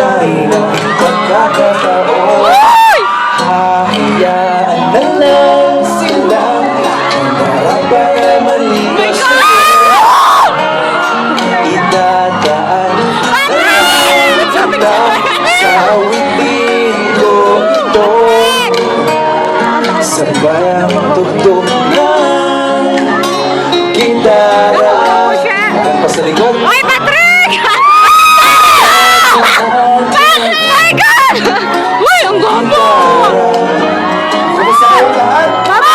tunay na pagkakataon. Hahayaan na lang silang mangarap para malipas sa'yo. Idadaan sa awitin ko ito. Sabay ang tugtog ng gitara. Pa sa likod. Uy, Patrick! Patrick! My God! Uy, ang gwapo! Kumusta kayo lahat? Hello,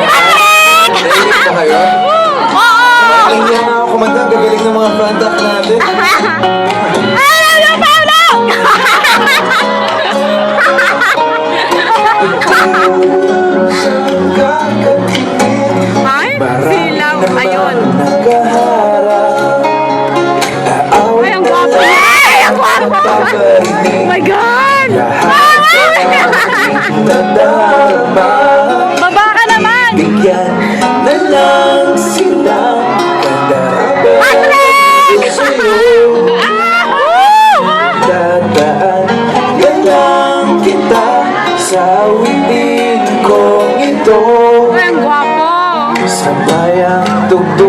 Patrick! Nailig na kayo? Oo! Nailig na ako kumanta. Gagaling ng mga front up natin. Hello, Paolo! Ay, silaw. Ayun. Ay, ang gwapo. Ay, ang gwapo. Oh my God! Baba ka naman! Bigyan na lang silang Patrick! Dadaan na lang kita sa awitin kong ito. Ay, ang gwapo! Sabay ang tugtog